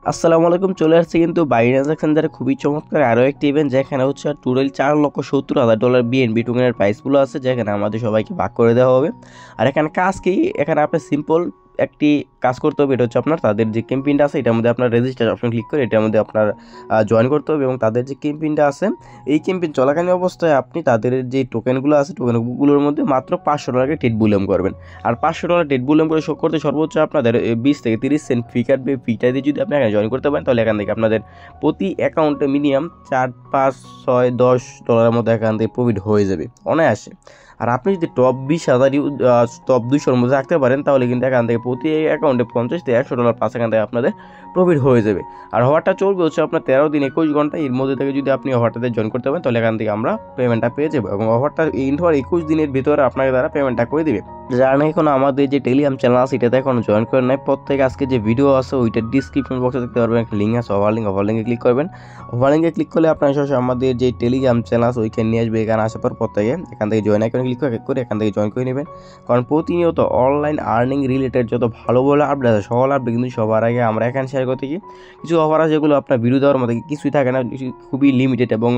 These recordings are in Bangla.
আসসালামু আলাইকুম। চলে আসছে কিন্তু বাইন্যান্স এক্সচেঞ্জারে খুবই চমৎকার আরও একটি ইভেন্ট, যেখানে হচ্ছে টোটাল $4,70,000 বিএনবি টোকেনের প্রাইসগুলো আছে, যেখানে আমাদের সবাইকে ভাগ করে দেওয়া হবে। আর এখানে কাজ কি, এখানে আপনার সিম্পল একটি কাজ করতে হবে। এটা হচ্ছে আপনার তাদের যে ক্যাম্পেইনটা আছে এটার মধ্যে আপনার রেজিস্টার অপশন ক্লিক করে এটার মধ্যে আপনার জয়েন করতে হবে, এবং তাদের যে ক্যাম্পেইনটা আছে এই ক্যাম্পেইন চলাকালীন অবস্থায় আপনি তাদের যে টোকেনগুলো আছে টোকেনগুলোর মধ্যে মাত্র $500 টেট বুলিয়ন করবেন। আর $500 টেট বুলিয়ন করে শো করতে সর্বোচ্চ আপনাদের 20 থেকে 30 সেন্ট ফি কাটবে। ফিটা দিয়ে যদি আপনি এখানে জয়েন করতে পারেন তাহলে এখান থেকে আপনাদের প্রতি অ্যাকাউন্টে মিনিমাম 4, 5, 6, $10 মতো এখান থেকে প্রফিট হয়ে যাবে অনায়াসে। আর আপনি যদি টপ 20,000 টপ 200-র মধ্যে রাখতে পারেন তাহলে কিন্তু এখান থেকে প্রতি অ্যাকাউন্টে $50 থেকে $100 প্লাস এখান থেকে আপনাদের প্রফিট হয়ে যাবে। আর হওয়ারটা চলবে হচ্ছে আপনার 13 দিন 21 ঘন্টা, এর মধ্যে থেকে যদি আপনি অফারটাতে জয়েন করতে পারেন তাহলে এখান থেকে আমরা পেমেন্টটা পেয়ে যাবো, এবং অফারটা এন্ড হওয়ার 21 দিনের ভিতরে আপনাকে তারা পেমেন্টটা করে দিবে। যারা নাকি এখন আমাদের যে টেলিগ্রাম চ্যানেল আছে এটাতে এখন জয়েন করে নেয়, প্রত্যেকে আজকে যে ভিডিও আছে ওইটার ডিসক্রিপশন বক্সে দেখতে পারবেন একটা লিঙ্ক আছে, ওভার লিঙ্কে ক্লিক করবেন। ওভার লিঙ্কে ক্লিক করলে আপনার সরাসরি আমাদের যে টেলিগ্রাম চ্যানেল আছে ওইখানে নিয়ে আসবে। এখানে আসার পর প্রত্যেকে এখান থেকে জয়েন আইকনে ক্লিক করে এখান থেকে জয়েন করে নেবেন, কারণ প্রতিনিয়ত অনলাইন আর্নিং রিলেটেড যত ভালো ভালো আপডেট আছে সকল আপডেট কিন্তু সবার আগে আমরা এখানে শেয়ার করতে কি কিছু অফার আছে যেগুলো আপনার ভিডিও দেওয়ার মধ্যে কিছুই থাকে না, খুবই লিমিটেড এবং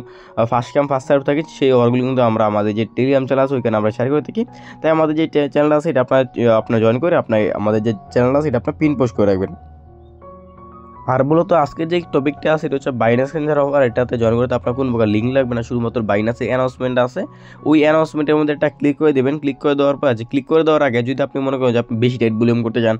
ফার্স্ট কাম ফার্স্ট সার্ভ থাকে। সেই অফারগুলো কিন্তু আমরা আমাদের যে টেলিগ্রাম চ্যানেল আছে ওইখানে আমরা শেয়ার করে থাকি। তাই আমাদের যে চ্যানেল আছে এটা আপনার জয়েন করে আপনার আমাদের যে চ্যানেল আছে এটা আপনার পিন পোস্ট করে রাখবেন। আর মূলত আজকের যে টপিকটা আছে এটা হচ্ছে বাইন্যান্স এক্সচেঞ্জার অফার। এটাতে জয়েন করতে আপনার কোনো প্রকার লিঙ্ক লাগবে না, শুধুমাত্র বাইন্যান্সে অ্যানাউন্সমেন্ট আছে ওই অ্যানাউন্সমেন্টের মধ্যে একটা ক্লিক করে দেবেন। ক্লিক করে দেওয়ার পর ক্লিক করে দেওয়ার আগে যদি আপনি মনে করেন যে আপনি বেশি টেট বুলিয়ন করতে চান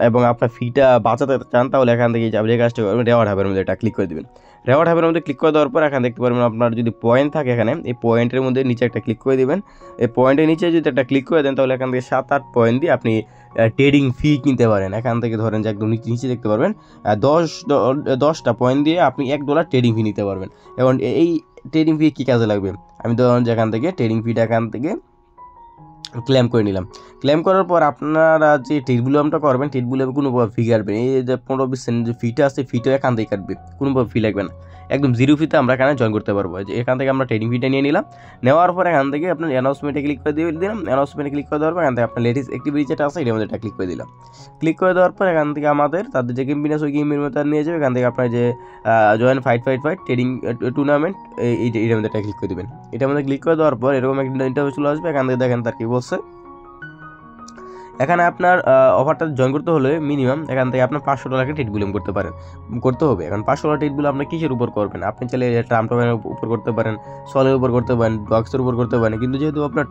এবং আপনার ফিটা বাঁচাতে চান তাহলে এখান থেকে যে কাজটা করবেন রেওয়ার্ড হাবের মধ্যে এটা ক্লিক করে দেবেন। রেওয়ার্ড হাবের মধ্যে ক্লিক করে দেওয়ার পর এখানে দেখতে পারবেন আপনার যদি পয়েন্ট থাকে এখানে এই পয়েন্টের মধ্যে নিচে একটা ক্লিক করে দেবেন। এই পয়েন্টের নিচে যদি একটা ক্লিক করে দেন তাহলে এখান থেকে 7-8 পয়েন্ট দিয়ে আপনি ট্রেডিং ফি কিনতে পারেন। এখান থেকে ধরেন যে একদম নিচে দেখতে পারবেন 10টা পয়েন্ট দিয়ে আপনি $1 ট্রেডিং ফি নিতে পারবেন। এখন এই ট্রেডিং ফি কী কাজে লাগবে, আমি ধরুন যে এখান থেকে ট্রেডিং ফিটা এখান থেকে ক্লেম করে নিলাম। ক্লেম করার পর আপনারা যে টেট বুলিয়নটা করবেন টেট বুলিয়ন কোনো ফি কাটবে, এই যে 15-20 সেন্ট যে ফিটা আছে ফিটা এখান থেকে কাটবে, কোনো ফি লাগবে না, একদম জিরো ফিতে আমরা এখানে জয়েন করতে পারবো। যে এখান থেকে আমরা ট্রেডিং ফিটা নিয়ে নিলাম, নেওয়ার পর এখান থেকে আপনার অ্যানাউন্সমেন্টে ক্লিক করে দিয়ে দিলাম। অ্যানাউন্সমেন্টে ক্লিক করে দেওয়ার পর এখান থেকে আপনার লেটেস্ট অ্যাক্টিভিটি যেটা আছে এটার মধ্যে এটা ক্লিক করে দিলাম। ক্লিক করে দেওয়ার পর এখান থেকে আমাদের তাদের যে গেম বিনাস ওই গেমের মধ্যে নিয়ে যাবে। এখান থেকে আপনার যে জয়েন ফাইট ট্রেডিং টুর্নামেন্ট এইটার মধ্যে এটা ক্লিক করে দেবেন। এটার মধ্যে ক্লিক করে দেওয়ার পর এরকম একটা ইন্টারভিউ চলে আসবে। এখান থেকে দেখেন তার কি বলছে, এখানে আপনার অফারটা জয়েন করতে হলে মিনিমাম এখান থেকে আপনার $500 টেট বুলিয়ন করতে হবে। এখন $500 টেট বুলিয়ন আপনি কিসের উপর করবেন, আপনি চাইলে ট্রাম টোকেনের উপর করতে পারেন, সলের উপর করতে পারেন, ডক্সের উপর করতে পারেন, কিন্তু যেহেতু আপনার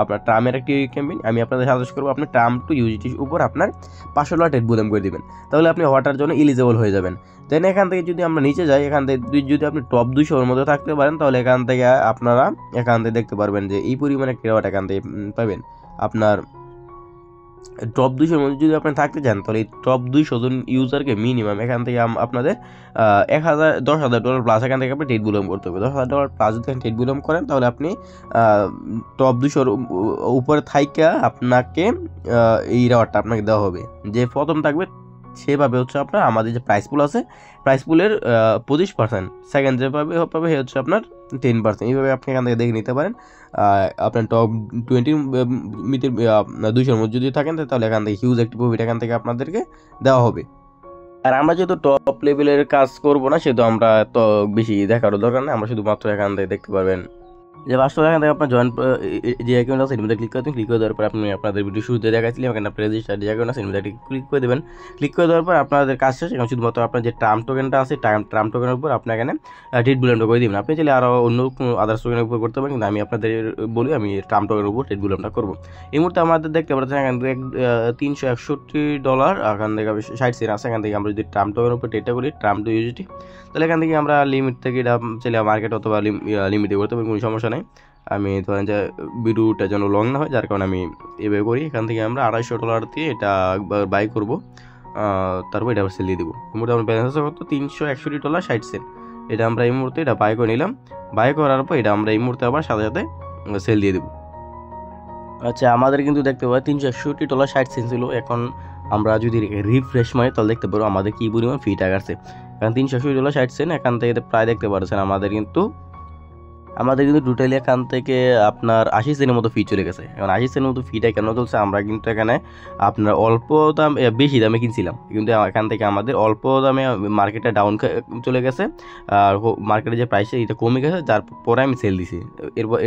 আপনার ট্রামের একটি ক্যাম্পেইন আমি আপনাদের সাজেস্ট করবো আপনি ট্রাম টু ইউজিটির উপর আপনার $500 টেট বুলিয়ন করে দেবেন, তাহলে আপনি অফারটার জন্য এলিজেবল হয়ে যাবেন। দেন এখান থেকে যদি আমরা নিচে যাই, এখান থেকে যদি আপনি টপ 200-র মধ্যে থাকতে পারেন তাহলে এখান থেকে আপনারা এখান থেকে দেখতে পারবেন যে এই পরিমাণে রেওয়ার্ড এখান থেকে পাবেন। আপনার টপ 200-র মধ্যে যদি আপনি থাকতে চান তাহলে এই টপ 200 জন ইউজারকে মিনিমাম এখান থেকে আপনাদের $10,000 প্লাস এখান থেকে আপনি টেট বুলিয়ন করতে হবে। $10,000 প্লাস যদি টেট বুলিয়ন করেন তাহলে আপনি টপ 200-র উপরে থাইকা আপনাকে এই রেওয়ার্ডটা আপনাকে দেওয়া হবে। যে প্রথম থাকবে সেভাবে হচ্ছে আপনার আমাদের যে প্রাইস পুল আছে প্রাইস পুলের 25%, সেকেন্ড যেভাবে পাবে সে হচ্ছে আপনার 10%। এইভাবে আপনি এখান থেকে দেখে নিতে পারেন। আপনার টপ 20 মিটার 200-র মধ্যে যদি থাকেন তাহলে এখান থেকে হিউজ একটি প্রফিট এখান থেকে আপনাদেরকে দেওয়া হবে। আর আমরা যেহেতু টপ লেভেলের কাজ করবো না সেহেতু আমরা তো বেশি দেখারও দরকার নেই, আমরা শুধুমাত্র এখান থেকে দেখতে পারবেন যে পাঁচশো এখান থেকে আপনার জয়েন যে অ্যাকাউন্ট আছে এর মধ্যে ক্লিক করতেন। ক্লিক করে দেওয়ার পর আপনি আপনাদের ভিডিও শুরুতে দেখাচ্ছিলাম এখানে আপনার রেজিস্টার যে অ্যাকাউন্ট আছে এর মধ্যে ক্লিক করে দেবেন। ক্লিক করে দেওয়ার পর আপনাদের কাজ শেষ। এখন শুধুমাত্র আপনার যে ট্রাম টোকেনটা আছে ট্রাম টোকেনের উপর আপনি এখানে টেট বুলিয়নটা করে দেবেন। আপনি চাইলে আরও অন্য কোনো আদার্স টোকেনের উপর করতে পারেন, কিন্তু আমি আপনাদের বলি আমি ট্রাম টোকেনের উপর টেট বুলিয়নটা করবো। এই মুহূর্তে আমাদের দেখতে পাচ্ছেন এখান থেকে $361 এখান থেকে 60 সেন্ট আছে। এখান থেকে আমরা যদি ট্রাম টোকেনের উপর টেটটা করি ট্রাম টু ইউজিটি তাহলে এখান থেকে আমরা লিমিট থেকে এটা চাইলে মার্কেট অথবা লিমিটে করতে পারি, কোনো সমস্যা নেই। আমি ধরেন যে ভিডিওটা যেন লং না হয় যার কারণে আমি এভাবে করি। এখান থেকে আমরা $250 দিয়ে এটা একবার বাই করবো, তারপর এটা আবার সেল দিয়ে দেবো। এই মুহূর্তে আমার ব্যালেন্স আছে কত $361.60। এটা আমরা এই মুহূর্তে এটা বাই করে নিলাম। বাই করার পর এটা আমরা এই মুহূর্তে আবার সাথে সাথে সেল দিয়ে দেবো। আচ্ছা, আমাদের কিন্তু দেখতে পাবো $361.60 ছিল। এখন আমরা যদি রিফ্রেশ মারি তাহলে দেখতে পারবো আমাদের কী পরিমাণ ফি টাকা আছে। কারণ $361.60 এখান থেকে প্রায় দেখতে পাচ্ছেন আমাদের কিন্তু আমাদের কিন্তু টোটালি এখান থেকে আপনার 80 সেন্টের মতো ফি চলে গেছে। এখন 80 সেন্টের মতো ফিটা কেন চলছে, আমরা কিন্তু এখানে আপনার অল্প দাম বেশি দামে কিনছিলাম, কিন্তু এখান থেকে আমাদের অল্প দামে মার্কেটে ডাউন চলে গেছে, আর মার্কেটে যে প্রাইস এটা কমে গেছে, যার পরে আমি সেল দিছি,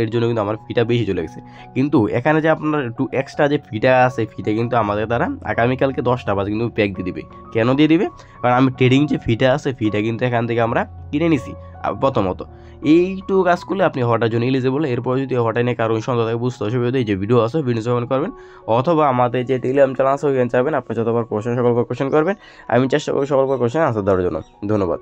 এর জন্য কিন্তু আমার ফিটা বেশি চলে গেছে। কিন্তু এখানে যে আপনার একটু এক্সট্রা যে ফিটা আছে, ফিটা কিন্তু আমাদের দ্বারা আগামীকালকে 10টা বাজে কিন্তু প্যাক দিয়ে দিবে। কেন দিয়ে দিবে? কারণ আমি ট্রেডিং যে ফিটা আছে, ফিটা কিন্তু এখান থেকে আমরা কিনে নিছি প্রথমত। এইটুকু কাজ করলে আপনি হওয়াটার জন্য এলিজিবল। এরপর যদি হওয়াটা নিয়ে কারণ সন্দেহ থাকে, বুঝতে অসুবিধা, এই যে ভিডিও আছে ভিডিও জয়েন করবেন, অথবা আমাদের যে টেলিগ্রাম চ্যানেল আছে ওইখানে যাবেন, আপনি যতবার কোশ্চেন সকল কোশ্চেন করবেন, আমি চেষ্টা করব সকল কোশ্চেন আনসার দেওয়ার জন্য। ধন্যবাদ।